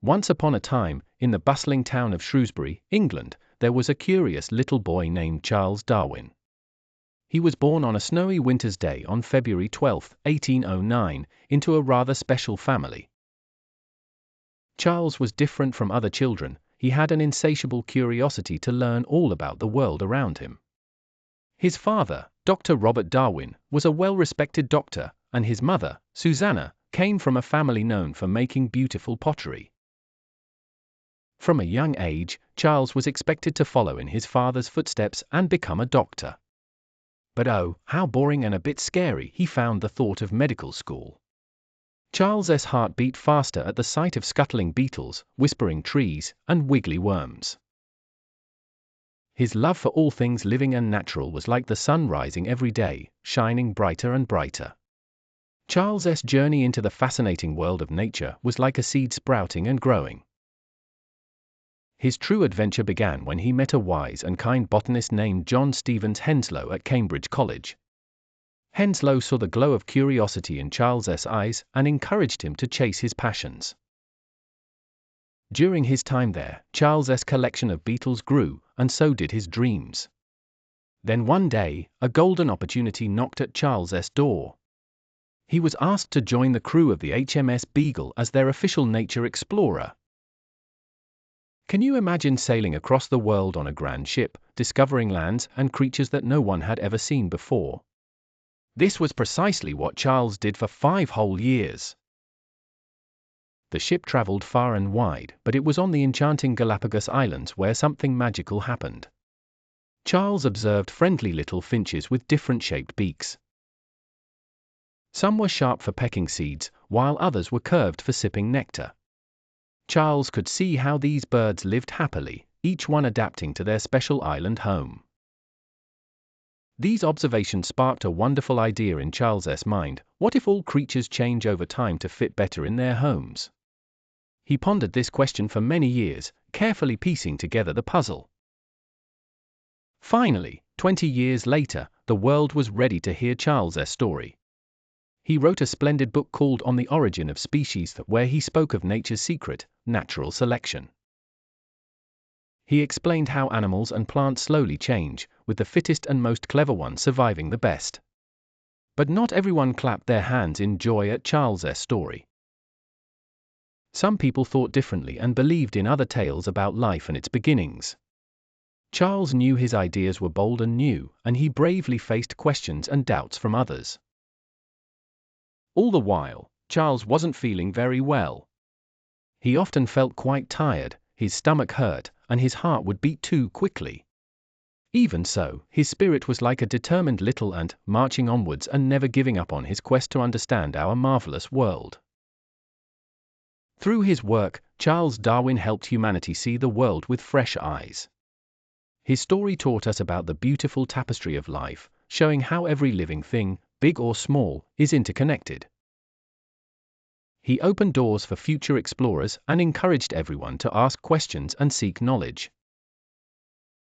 Once upon a time, in the bustling town of Shrewsbury, England, there was a curious little boy named Charles Darwin. He was born on a snowy winter's day on February 12, 1809, into a rather special family. Charles was different from other children. He had an insatiable curiosity to learn all about the world around him. His father, Dr. Robert Darwin, was a well-respected doctor, and his mother, Susanna, came from a family known for making beautiful pottery. From a young age, Charles was expected to follow in his father's footsteps and become a doctor. But oh, how boring and a bit scary he found the thought of medical school. Charles's heart beat faster at the sight of scuttling beetles, whispering trees, and wiggly worms. His love for all things living and natural was like the sun rising every day, shining brighter and brighter. Charles's journey into the fascinating world of nature was like a seed sprouting and growing. His true adventure began when he met a wise and kind botanist named John Stevens Henslow at Cambridge College. Henslow saw the glow of curiosity in Charles's eyes and encouraged him to chase his passions. During his time there, Charles's collection of beetles grew, and so did his dreams. Then one day, a golden opportunity knocked at Charles's door. He was asked to join the crew of the HMS Beagle as their official nature explorer. Can you imagine sailing across the world on a grand ship, discovering lands and creatures that no one had ever seen before? This was precisely what Charles did for 5 whole years. The ship traveled far and wide, but it was on the enchanting Galapagos Islands where something magical happened. Charles observed friendly little finches with different-shaped beaks. Some were sharp for pecking seeds, while others were curved for sipping nectar. Charles could see how these birds lived happily, each one adapting to their special island home. These observations sparked a wonderful idea in Charles's mind: what if all creatures change over time to fit better in their homes? He pondered this question for many years, carefully piecing together the puzzle. Finally, 20 years later, the world was ready to hear Charles's story. He wrote a splendid book called On the Origin of Species, where he spoke of nature's secret, natural selection. He explained how animals and plants slowly change, with the fittest and most clever ones surviving the best. But not everyone clapped their hands in joy at Charles's story. Some people thought differently and believed in other tales about life and its beginnings. Charles knew his ideas were bold and new, and he bravely faced questions and doubts from others. All the while, Charles wasn't feeling very well. He often felt quite tired, his stomach hurt, and his heart would beat too quickly. Even so, his spirit was like a determined little ant, marching onwards and never giving up on his quest to understand our marvelous world. Through his work, Charles Darwin helped humanity see the world with fresh eyes. His story taught us about the beautiful tapestry of life, showing how every living thing, big or small, is interconnected. He opened doors for future explorers and encouraged everyone to ask questions and seek knowledge.